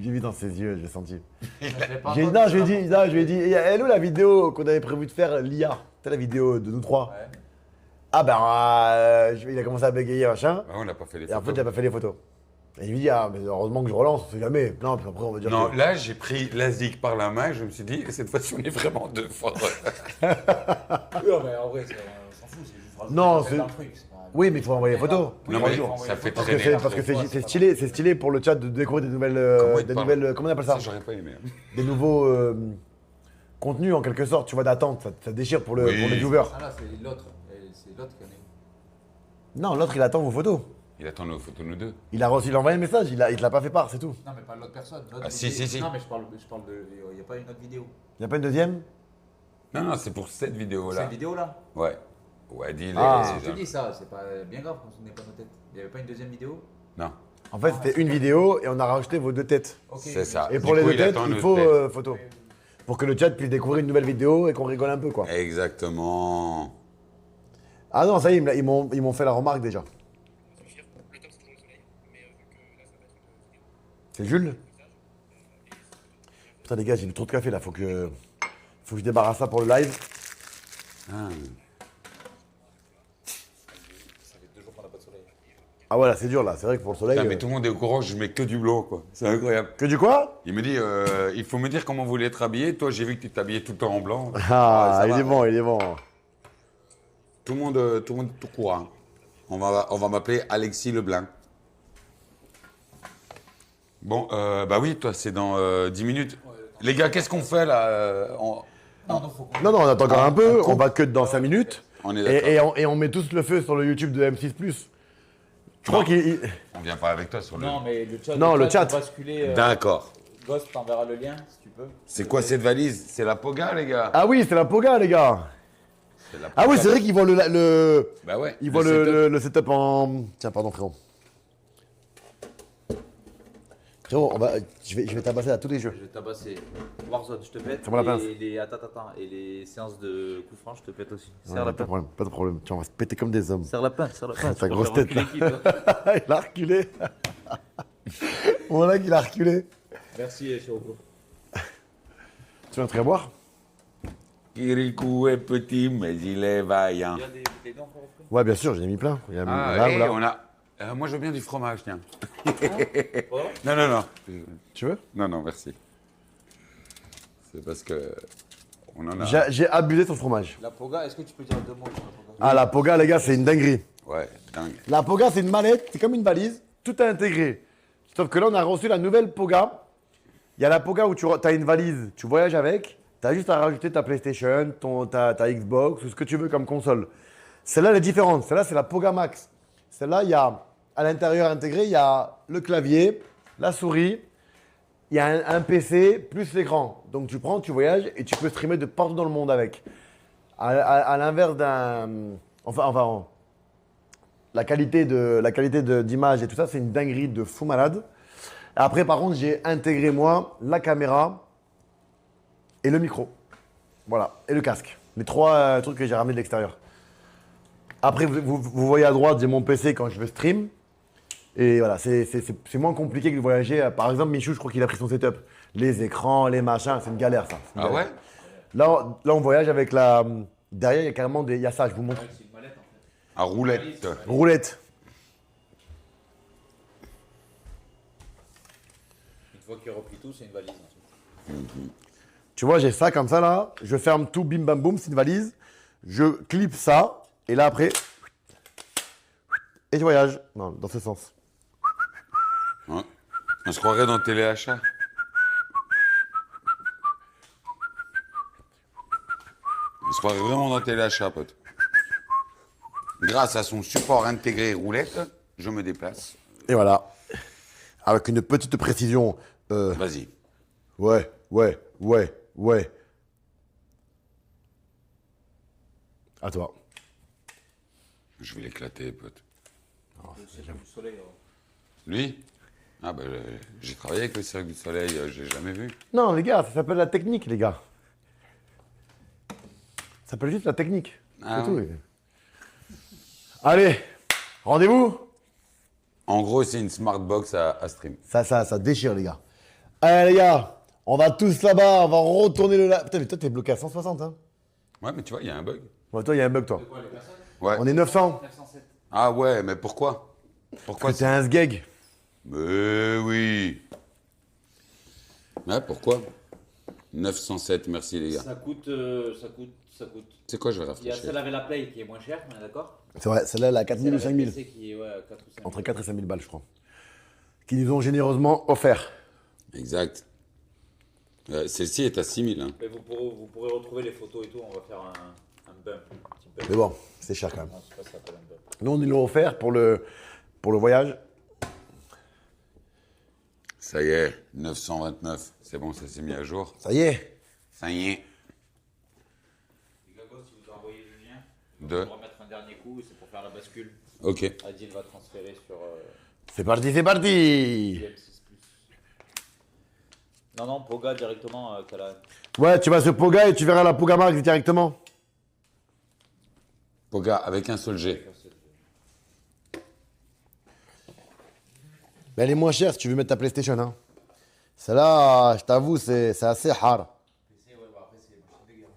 J'ai vu dans ses yeux, j'ai senti. Je Non, je lui ai dit, elle est où la vidéo qu'on avait prévu de faire, l'IA? C'est la vidéo de nous trois. Ouais. Ah ben, il a commencé à bégayer, machin. Ah, on n'a pas fait les Et en fait, photos. il a pas fait les photos. Et il lui dit, ah, mais heureusement que je relance, on sait jamais. Non, puis après, on va dire. Non, que- là, j'ai pris l'ASIC par la main et je me suis dit, cette fois-ci, on est vraiment deux forts. Non, mais en vrai, on s'en fout, c'est juste rajouter Non, un peu c'est- dans le truc, c'est pas- Oui, mais il faut envoyer les photos. Non, Oui, mais faut envoyer ça les fait photos. traîner. Parce que Ouais, c'est stylé pour le chat de découvrir des nouvelles, Comment il te parle comment on appelle ça? Ça, j'aurais pas aimé. hein. Des nouveaux contenus en quelque sorte, tu vois, d'attente. Ça déchire pour le Oui. viewer. Ah là, c'est l'autre. C'est l'autre qui en est. Non, l'autre, il attend vos photos. Il attend nos photos, nous deux. Il a envoyé un message, il te l'a pas fait part, c'est tout. Non, mais pas l'autre personne. l'autre Ah, si, vidéo. si. Non, mais je parle de. Il n'y a pas une autre vidéo. Il n'y a pas une deuxième? Non, non, c'est pour cette Cette vidéo-là. vidéo-là. Ouais. Ouais, dis-les. Ah. Je te dis ça, c'est pas bien grave qu'on ne pas nos têtes. Il n'y avait pas une deuxième vidéo? Non, En fait, c'était une vidéo et on a rajouté vos deux têtes. Ok. c'est ça. Et Du pour les coup, deux têtes, attend il nos faut têtes. photo. Pour que le chat puisse découvrir une nouvelle vidéo et qu'on rigole un peu, quoi. Exactement. Ah non, ça y est, ils m'ont fait la remarque déjà. C'est Jules? Putain, les gars, j'ai bu trop de café là, faut que je débarrasse ça pour le live. Ah. Ça fait 2 jours qu'on n'a pas de soleil. Ah voilà, c'est dur là, c'est vrai que pour le soleil. Putain, mais tout le monde est au courant, je mets que du blanc, quoi. C'est incroyable. Que du quoi? Il me dit, il faut me dire comment vous voulez être habillé. Toi, j'ai vu que tu t'habillais tout le temps en blanc. Ah, ça il va. est bon, il est bon. Tout le monde est tout courant. On va m'appeler Alexis Leblanc. Bon, bah oui, toi, c'est dans 10 minutes. Les gars, qu'est-ce qu'on fait là Non, faut qu'on... Non, non, on attend encore un peu. On va que dans 5 minutes. On est d'accord. Et on met tous le feu sur le YouTube de M6+. Je crois Non. qu'il... On vient pas avec toi sur le. Non, mais le chat, Non, le chat. peut basculer. D'accord. Ghost, t'enverras le lien si tu peux. C'est quoi cette valise? C'est la Poga, les gars? Ah oui, c'est la Poga, les gars. C'est la Ah oui, Poga. c'est vrai qu'ils voient le... Bah ouais. Ils voient le setup en... Tiens, pardon, frérot. Frérot, je vais tabasser à tous les jeux. Je vais tabasser Warzone, je te pète. Ça va la pince. Attends. Et les séances de coups francs, je te pète aussi. Ouais, Serre la pas de pince. problème, pas de problème. Tiens, on va se péter comme des hommes. Serre la pince, serre la pince. Ta grosse tête, là. Qui, toi Il a reculé. Voilà qu'il a reculé. Merci, Chiroko. Tu veux un truc à boire? Kirikou est petit, mais il est vaillant. Il y a des bouteilles d'eau encore au frais? Ouais, bien sûr, j'en ai mis plein. Il y a Ah, là, et voilà. on a. Moi, je veux bien du fromage, tiens. Oh. Non. Tu veux? Non, merci. C'est parce que. On en a. J'ai abusé sur le fromage. La Poga, est-ce que tu peux dire 2 mots sur la Poga? Ah, la Poga, les gars, c'est une dinguerie. Ouais, dingue. La Poga, c'est une mallette, c'est comme une valise, tout est intégré. Sauf que là, on a reçu la nouvelle Poga. Il y a la Poga où tu as une valise, tu voyages avec, tu as juste à rajouter ta PlayStation, ta Xbox ou ce que tu veux comme console. Celle-là, elle est différente. Celle-là, c'est la Poga Max. Celle-là, il y a à l'intérieur intégré, il y a le clavier, la souris, il y a un PC plus l'écran. Donc tu prends, tu voyages et tu peux streamer de partout dans le monde avec. À l'inverse d'un... Enfin, la qualité d'image et tout ça, c'est une dinguerie de fou malade. Après, par contre, j'ai intégré, moi, la caméra et le micro. Voilà, et le casque. Les 3 trucs que j'ai ramenés de l'extérieur. Après, vous voyez à droite, j'ai mon PC quand je veux stream. Et voilà, c'est moins compliqué que de voyager. Par exemple, Michou, je crois qu'il a pris son setup. Les écrans, les machins, c'est une galère, ça. C'est une Ah galère. ouais? Là, on voyage avec la... Derrière, il y a carrément des... Il y a ça, je vous montre. C'est une mallette en fait. À roulette. Roulette. Une fois qu'il replie tout, c'est une valise ensuite. Tu vois, j'ai ça comme ça, là. Je ferme tout, bim, bam, boum, c'est une valise. Je clip ça. Et là, après... Et je voyage. Non, dans ce sens. Ouais. On se croirait dans téléachat. On se croirait vraiment dans téléachat, pote. Grâce à son support intégré roulette, je me déplace. Et voilà. Avec une petite précision. Vas-y. Ouais. À toi. Je vais l'éclater, pote. C'est du soleil. Lui? Ah bah j'ai travaillé avec le Cirque du Soleil, j'ai jamais vu. Non, les gars, ça s'appelle la technique, les gars. Ça s'appelle juste la technique. Ah c'est ouais. tout. Allez, rendez-vous. En gros, c'est une smart box à stream. Ça déchire, les gars. Allez, les gars, on va tous là-bas, on va retourner le... Putain, mais toi, t'es bloqué à 160, hein. Ouais, mais tu vois, il y a un bug. Ouais, toi, il y a un bug, toi. Quoi, les personnes? Ouais. On est 900. 907. Ah ouais, mais pourquoi? Pourquoi T'es un sgeg. Mais oui. Ouais, pourquoi? 907, merci les gars. Ça coûte. C'est quoi, je vais Il y a rafraîchir. celle avec la Play qui est moins chère, on est d'accord? C'est vrai, celle-là, elle a 4 000 ou 5 000. PC qui est ouais, 4 ou 5 000. Entre 4 et 5 000 balles, je crois. Qui nous ont généreusement offert. Exact. Celle-ci est à 6000. Hein. Mais vous pourrez retrouver les photos et tout, on va faire un bump. Un petit bump. Mais bon, c'est cher quand même. Non, c'est pas ça, ça s'appelle un bump. Nous, on nous l'ont offert pour le voyage. Ça y est, 929. C'est bon, ça s'est mis à jour. Ça y est. Ça y est. Les gars, si vous envoyez le lien, Deux. on va remettre un dernier coup, c'est pour faire la bascule. Ok. Adil va transférer sur C'est parti, c'est parti. PM6+. Non, Poga directement, Kala. Ouais, tu vas sur Poga et tu verras la Poga Max directement. Poga, avec un seul G. Mais elle est moins chère si tu veux mettre ta PlayStation. Hein. Celle-là, je t'avoue, c'est assez hard. PC, ouais, bah après c'est machine de guerre.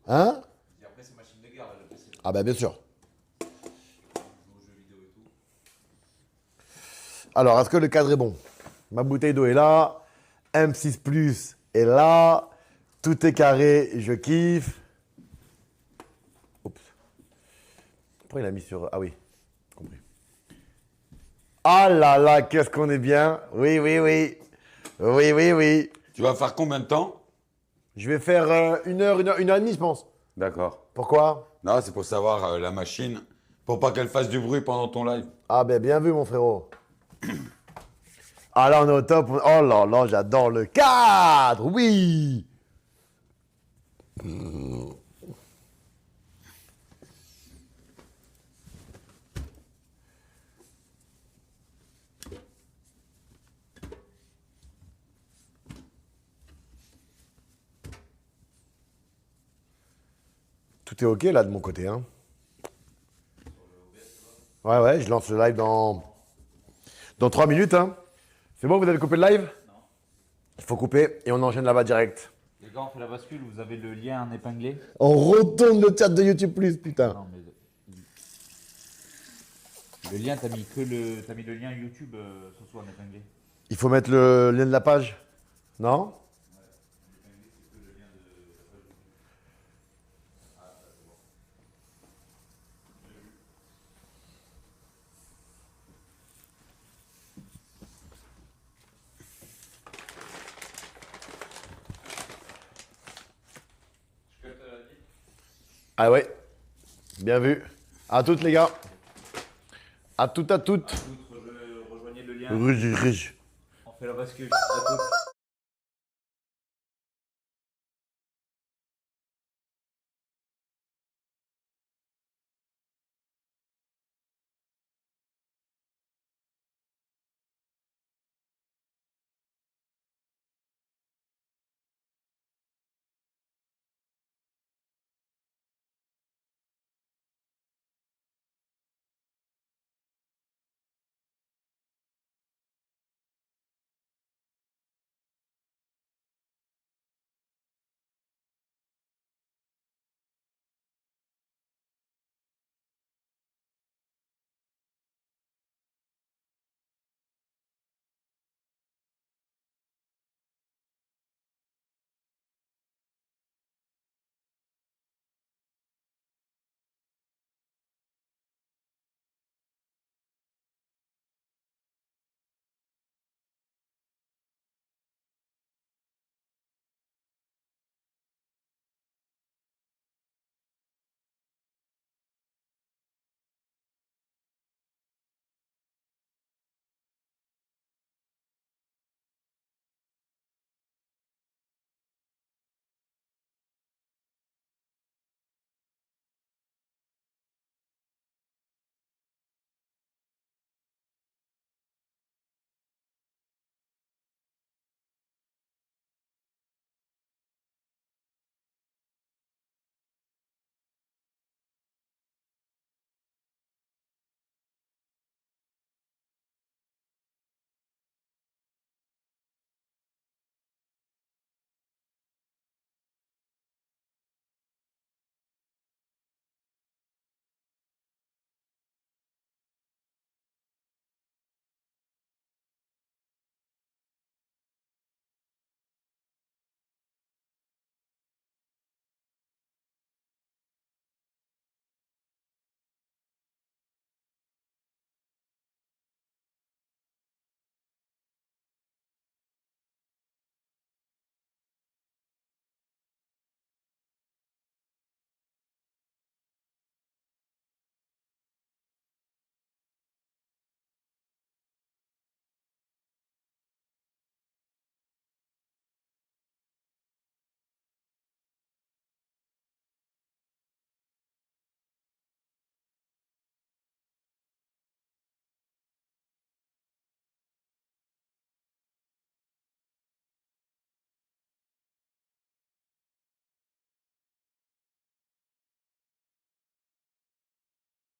Hein? Et après c'est machine de guerre, là, le PC. Ah bah bien sûr. On joue aux jeux vidéo et tout. Alors, est-ce que le cadre est bon? Ma bouteille d'eau est là. M6 Plus est là. Tout est carré, je kiffe. Oups. Pourquoi il a mis sur... Ah oui, compris. Ah là là, qu'est-ce qu'on est bien. Oui. Tu vas faire combien de temps? Je vais faire 1 heure et demie, je pense. D'accord. Pourquoi? Non, c'est pour savoir la machine, pour pas qu'elle fasse du bruit pendant ton live. Ah ben bien vu mon frérot. Ah là on est au top. Oh là là, j'adore le cadre, oui. Tout est ok là de mon côté, hein. Ouais, je lance le live dans 3 minutes, hein. C'est bon, vous avez coupé le live? Non. Il faut couper et on enchaîne là-bas direct. Les gars, on fait la bascule, vous avez le lien en épinglé. On retourne le chat de YouTube Plus, putain. Non, mais le lien, t'as mis le lien YouTube ce soir en épinglé. Il faut mettre le lien de la page, non? Ah ouais, bien vu. À toutes les gars. À toutes. Rejoignez le lien. Ruge. On fait la bascule. À toutes.